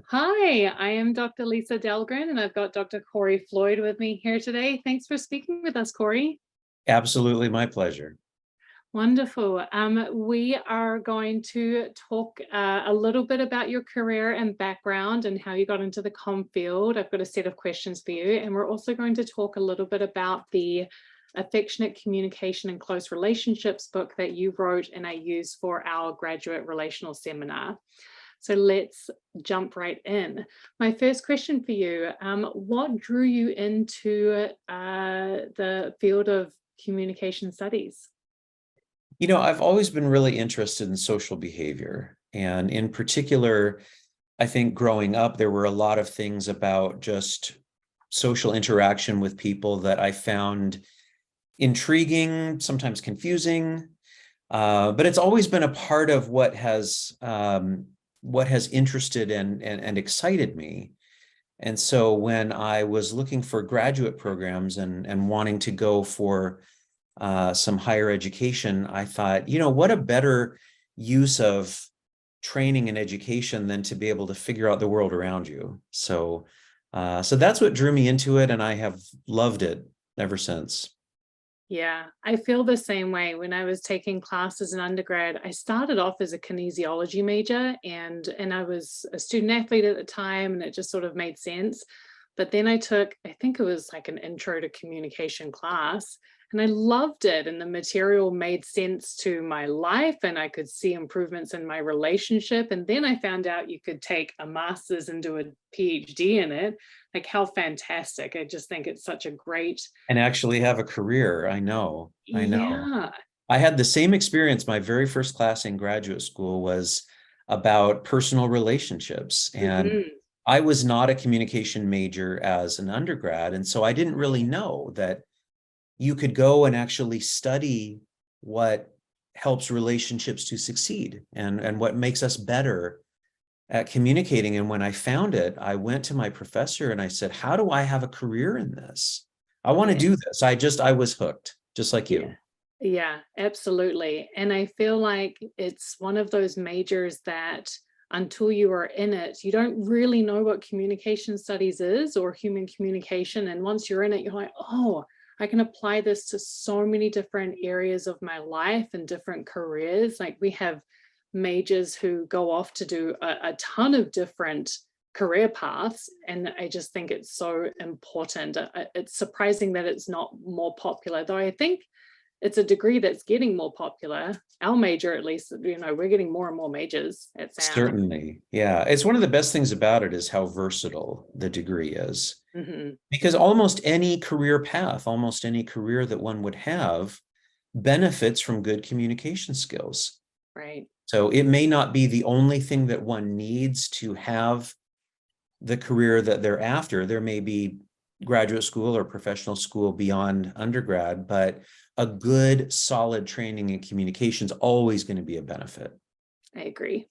Hi, I am Dr. Lisa Dahlgren, and I've got Dr. Kory Floyd with me here today. Thanks for speaking with us, Kory. Absolutely my pleasure. Wonderful. We are going to talk a little bit about your career and background and how you got into the comm field. I've got a set of questions for you, and we're also going to talk a little bit about the Affectionate Communication and Close Relationships book that you wrote and I used for our graduate relational seminar. So let's jump right in. My first question for you, what drew you into the field of communication studies? I've always been really interested in social behavior. And in particular, I think growing up, there were a lot of things about just social interaction with people that I found intriguing, sometimes confusing. But it's always been a part of what has interested and excited me. And so when I was looking for graduate programs and wanting to go for some higher education, I thought, what a better use of training and education than to be able to figure out the world around you. So that's what drew me into it, and I have loved it ever since. Yeah, I feel the same way. When I was taking classes in undergrad, I started off as a kinesiology major and I was a student athlete at the time and it just sort of made sense. But then I took, I think it was like an intro to communication class, and I loved it. And the material made sense to my life, and I could see improvements in my relationship. And then I found out you could take a master's and do a PhD in it. Like, how fantastic. I just think it's such a great, And actually have a career. I know. yeah. I had the same experience. My very first class in graduate school was about personal relationships. And Mhm. I was not a communication major as an undergrad. And so I didn't really know that you could go and actually study what helps relationships to succeed and what makes us better at communicating. And when I found it, I went to my professor and I said, how do I have a career in this? I want to Yeah. do this. I was hooked, just like Yeah. you. Yeah, absolutely. And I feel like it's one of those majors that until you are in it, you don't really know what communication studies is or human communication. And once you're in it, you're like, oh, I can apply this to so many different areas of my life and different careers. Like, we have majors who go off to do a ton of different career paths. And I just think it's so important. It's surprising that it's not more popular, though I think it's a degree that's getting more popular. Our major, at least, we're getting more and more majors at SAM. Certainly. Yeah. It's one of the best things about it is how versatile the degree is. Hmm. Because almost any career path, almost any career that one would have benefits from good communication skills. Right. So it may not be the only thing that one needs to have the career that they're after. There may be graduate school or professional school beyond undergrad, but a good, solid training in communication is always going to be a benefit. I agree.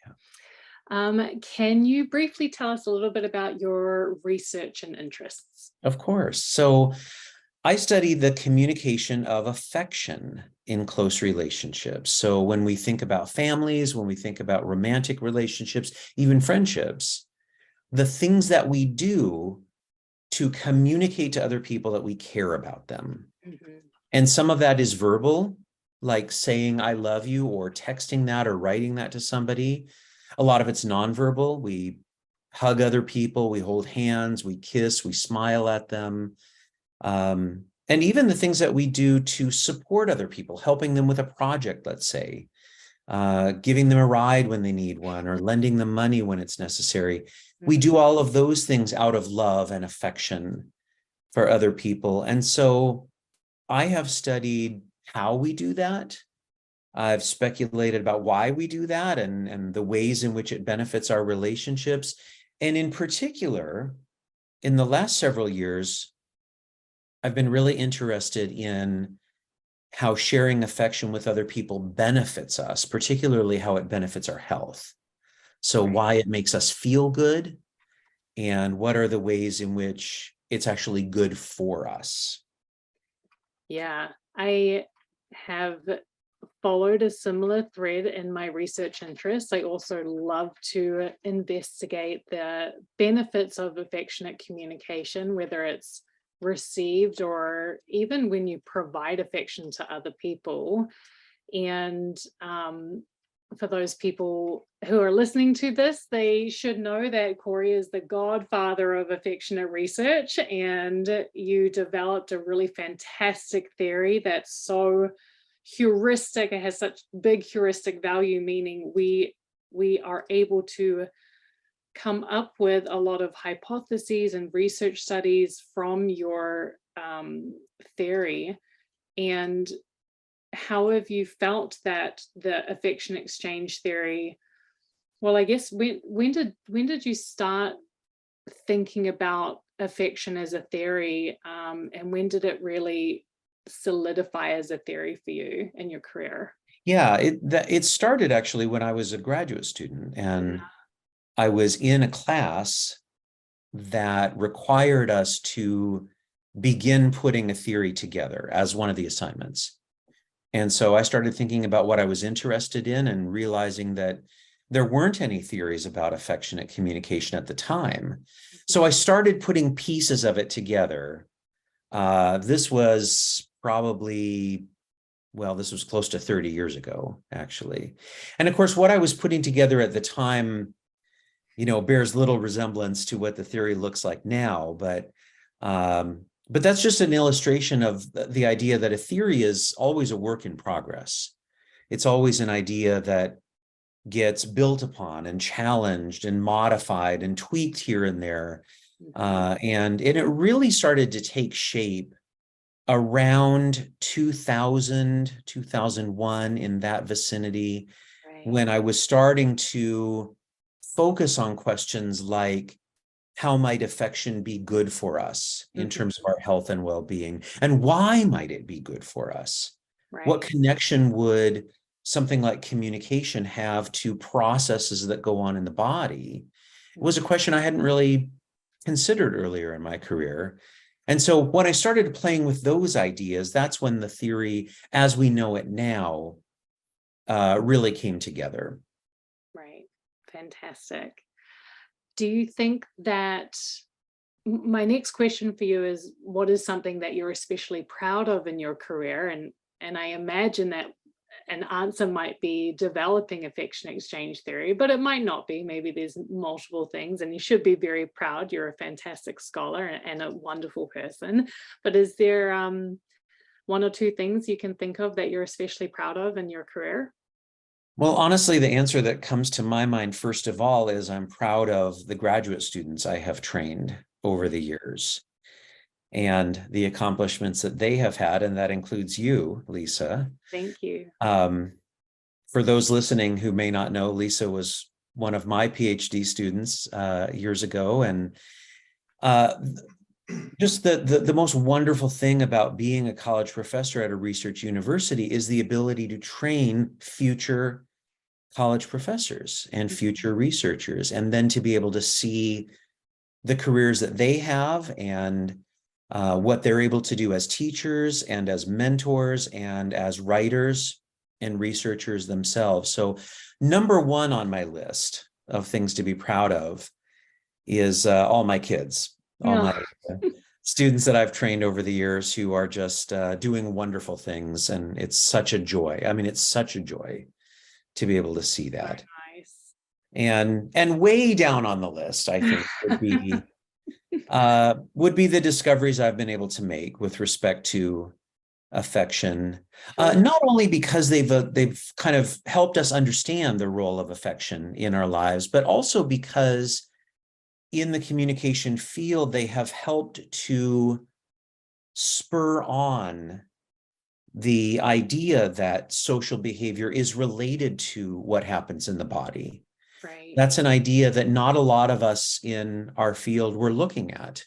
Yeah. Can you briefly tell us a little bit about your research and interests? Of course. So I study the communication of affection in close relationships. So when we think about families, when we think about romantic relationships, even friendships, the things that we do to communicate to other people that we care about them. Hmm. And some of that is verbal, like saying I love you or texting that or writing that to somebody. A lot of it's nonverbal. We hug other people, we hold hands, we kiss, we smile at them. And even the things that we do to support other people, helping them with a project, let's say, giving them a ride when they need one, or lending them money when it's necessary. We Hmm. do all of those things out of love and affection for other people. And so I have studied how we do that. I've speculated about why we do that and the ways in which it benefits our relationships. And in particular, in the last several years, I've been really interested in how sharing affection with other people benefits us, particularly how it benefits our health. So, Right. why it makes us feel good, and what are the ways in which it's actually good for us. Yeah. I have followed a similar thread in my research interests. I also love to investigate the benefits of affectionate communication, whether it's received or even when you provide affection to other people. And for those people who are listening to this, they should know that Kory is the godfather of affectionate research, and you developed a really fantastic theory that's so heuristic. It has such big heuristic value, meaning we are able to come up with a lot of hypotheses and research studies from your theory. And how have you felt that the affection exchange theory, well, I guess when did you start thinking about affection as a theory, and when did it really solidify as a theory for you in your career? Yeah, it started actually when I was a graduate student, and I was in a class that required us to begin putting a theory together as one of the assignments. And so I started thinking about what I was interested in and realizing that there weren't any theories about affectionate communication at the time. So I started putting pieces of it together. This was probably, well, this was close to 30 years ago, actually. And of course, what I was putting together at the time, bears little resemblance to what the theory looks like now, but that's just an illustration of the idea that a theory is always a work in progress. It's always an idea that gets built upon and challenged and modified and tweaked here and there. And it really started to take shape around 2000, 2001, in that vicinity, Right. when I was starting to focus on questions like, how might affection be good for us in terms of our health and well-being? And why might it be good for us? What Right. connection would something like communication have to processes that go on in the body? It was a question I hadn't really considered earlier in my career. And so when I started playing with those ideas, that's when the theory, as we know it now, really came together. Right. Fantastic. Do you think that, my next question for you is, what is something that you're especially proud of in your career? And I imagine that an answer might be developing affection exchange theory, but it might not be. Maybe there's multiple things, and you should be very proud. You're a fantastic scholar and a wonderful person. But is there one or two things you can think of that you're especially proud of in your career? Well, honestly, the answer that comes to my mind, first of all, is I'm proud of the graduate students I have trained over the years and the accomplishments that they have had. And that includes you, Lisa. Thank you. For those listening who may not know, Lisa was one of my PhD students years ago. And just the most wonderful thing about being a college professor at a research university is the ability to train future college professors and future researchers, and then to be able to see the careers that they have and what they're able to do as teachers and as mentors and as writers and researchers themselves. So number one on my list of things to be proud of is all my kids, all my students that I've trained over the years who are just doing wonderful things. And it's such a joy. I mean, it's such a joy to be able to see that. Nice. And way down on the list, I think, would be the discoveries I've been able to make with respect to affection, not only because they've kind of helped us understand the role of affection in our lives, but also because in the communication field, they have helped to spur on the idea that social behavior is related to what happens in the body. Right. That's an idea that not a lot of us in our field were looking at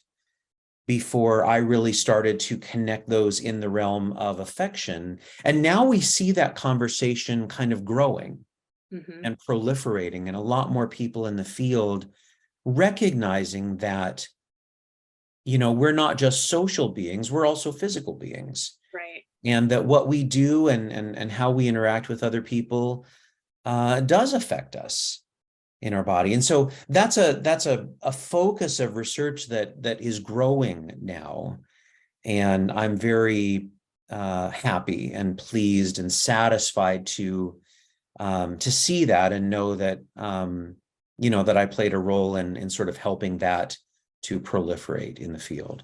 before I really started to connect those in the realm of affection. And now we see that conversation kind of growing and proliferating, and a lot more people in the field recognizing that, we're not just social beings, we're also physical beings. Right. and that what we do and how we interact with other people does affect us in our body. And so that's a focus of research that is growing now. And I'm very happy and pleased and satisfied to see that and know that that I played a role in sort of helping that to proliferate in the field.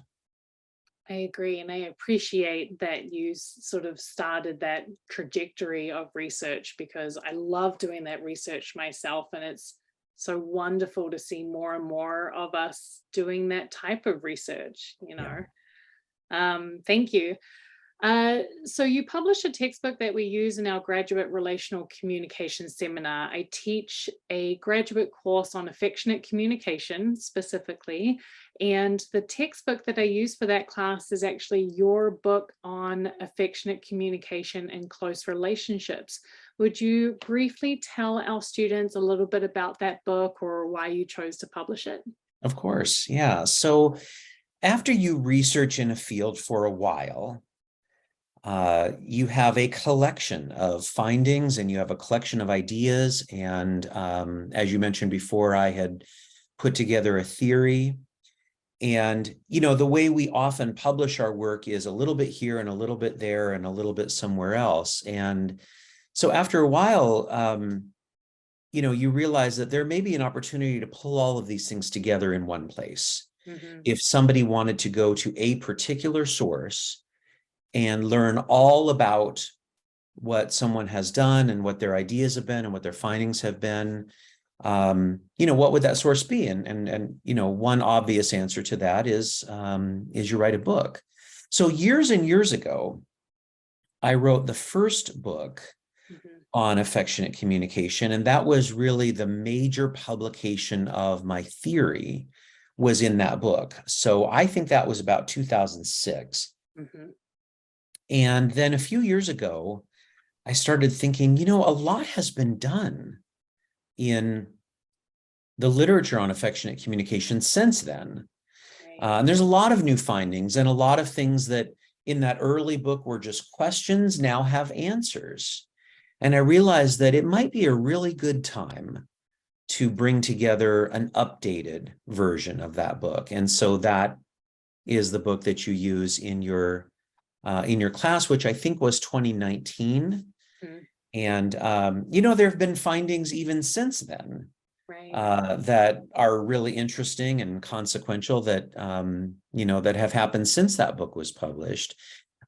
I agree. And I appreciate that you sort of started that trajectory of research, because I love doing that research myself. And it's so wonderful to see more and more of us doing that type of research, Thank you. So you published a textbook that we use in our graduate relational communication seminar. I teach a graduate course on affectionate communication specifically, and the textbook that I use for that class is actually your book on affectionate communication and close relationships. Would you briefly tell our students a little bit about that book or why you chose to publish it? Of course, yeah. So after you research in a field for a while, you have a collection of findings and you have a collection of ideas. And as you mentioned before, I had put together a theory. And, the way we often publish our work is a little bit here and a little bit there and a little bit somewhere else. And so after a while, you realize that there may be an opportunity to pull all of these things together in one place. Mm-hmm. If somebody wanted to go to a particular source and learn all about what someone has done and what their ideas have been and what their findings have been, what would that source be? And one obvious answer to that is you write a book. So years and years ago, I wrote the first book on affectionate communication, and that was really the major publication of my theory was in that book. So I think that was about 2006. And then a few years ago, I started thinking, a lot has been done in the literature on affectionate communication since then. And there's a lot of new findings, and a lot of things that in that early book were just questions now have answers. And I realized that it might be a really good time to bring together an updated version of that book. And so that is the book that you use in your class, which I think was 2019. And, there have been findings even since then that are really interesting and consequential that, that have happened since that book was published.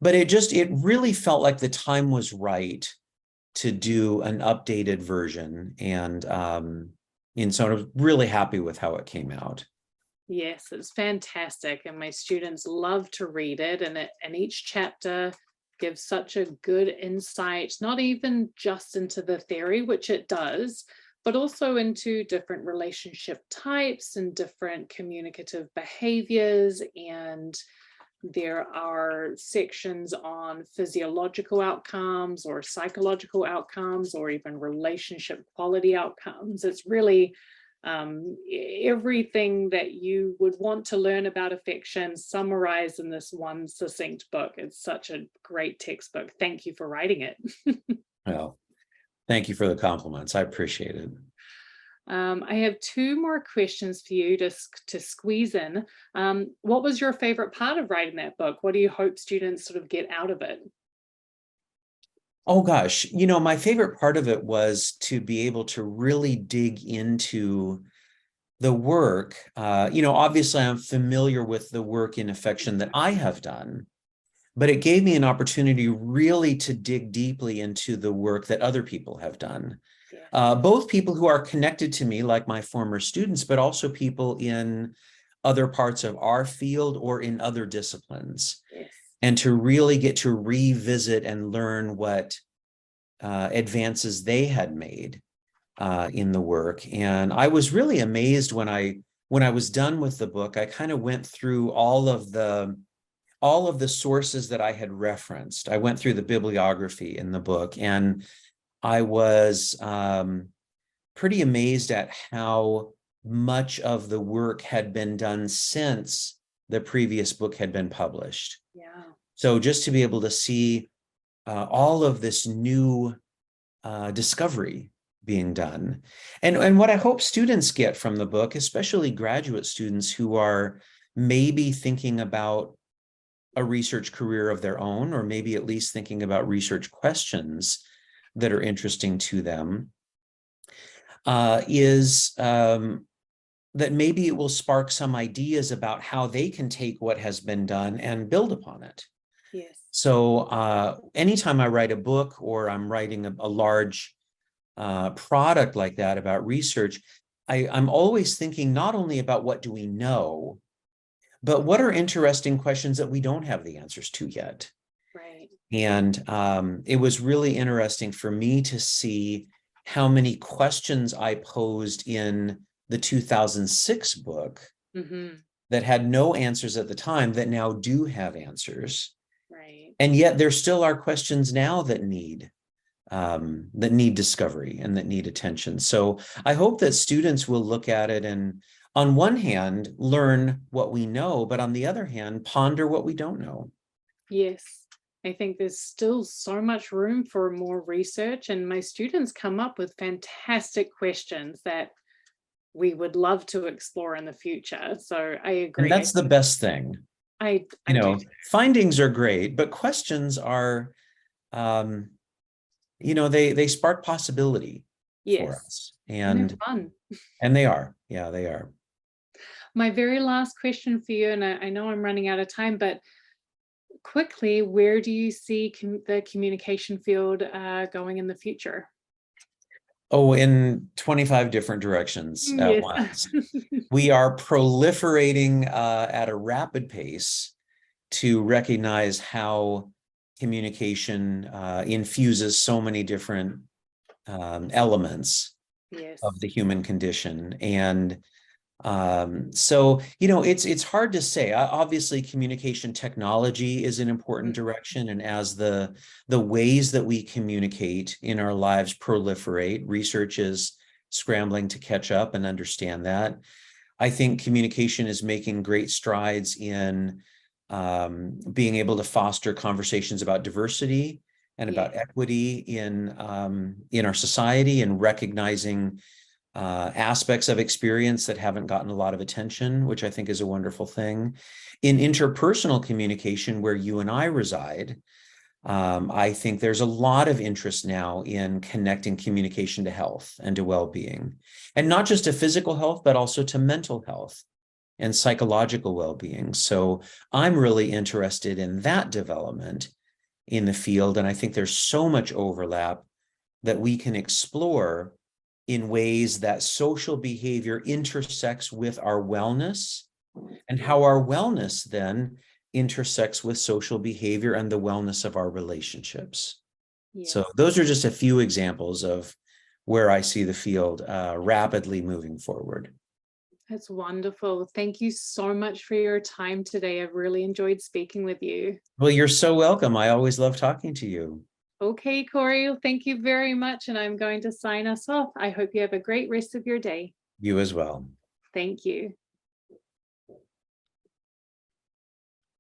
But it really felt like the time was right to do an updated version. And so I was really happy with how it came out. Yes, it's fantastic. And my students love to read it. And each chapter gives such a good insight, not even just into the theory, which it does, but also into different relationship types and different communicative behaviors. And there are sections on physiological outcomes or psychological outcomes or even relationship quality outcomes. It's really everything that you would want to learn about affection summarized in this one succinct book. It's such a great textbook. Thank you for writing it. Well, thank you for the compliments. I appreciate it. I have two more questions for you to squeeze in. What was your favorite part of writing that book? What do you hope students sort of get out of it? Oh gosh, my favorite part of it was to be able to really dig into the work. Obviously I'm familiar with the work in affection that I have done, but it gave me an opportunity really to dig deeply into the work that other people have done. Both people who are connected to me, like my former students, but also people in other parts of our field or in other disciplines. And to really get to revisit and learn what advances they had made in the work. And I was really amazed when I was done with the book. I kind of went through all of the sources that I had referenced. I went through the bibliography in the book, and I was pretty amazed at how much of the work had been done since the previous book had been published. Yeah. So just to be able to see all of this new discovery being done. And what I hope students get from the book, especially graduate students who are maybe thinking about a research career of their own, or maybe at least thinking about research questions that are interesting to them, is that maybe it will spark some ideas about how they can take what has been done and build upon it. Yes. So anytime I write a book or I'm writing a large product like that about research, I'm always thinking not only about what do we know, but what are interesting questions that we don't have the answers to yet. Right. And it was really interesting for me to see how many questions I posed in the 2006 book that had no answers at the time that now do have answers. Right. And yet there still are questions now that need discovery and that need attention. So I hope that students will look at it and, on one hand, learn what we know, but on the other hand, ponder what we don't know. Yes. I think there's still so much room for more research, and my students come up with fantastic questions that we would love to explore in the future. So I agree. And that's the best thing. I You do. know, findings are great, but questions are, you know, they spark possibility for Yes. us. And they're fun. And they are. Yeah, they are. My very last question for you, and I know I'm running out of time, but quickly, where do you see the communication field going in the future? Oh, in 25 different directions at Yes. once. We are proliferating at a rapid pace to recognize how communication infuses so many different elements Yes. of the human condition. And so, you know, it's hard to say. Obviously, communication technology is an important direction, and as the ways that we communicate in our lives proliferate, research is scrambling to catch up and understand that. I think communication is making great strides in being able to foster conversations about diversity and about equity in our society, and recognizing aspects of experience that haven't gotten a lot of attention, which I think is a wonderful thing. In interpersonal communication, where you and I reside, I think there's a lot of interest now in connecting communication to health and to well-being, and not just to physical health, but also to mental health and psychological well-being. So I'm really interested in that development in the field, and I think there's so much overlap that we can explore in ways that social behavior intersects with our wellness, and how our wellness then intersects with social behavior and the wellness of our relationships. Yes. So those are just a few examples of where I see the field rapidly moving forward. That's wonderful. Thank you so much for your time today. I've really enjoyed speaking with you. Well, you're so welcome. I always love talking to you. Okay, Kory, thank you very much. And I'm going to sign us off. I hope you have a great rest of your day. You as well. Thank you.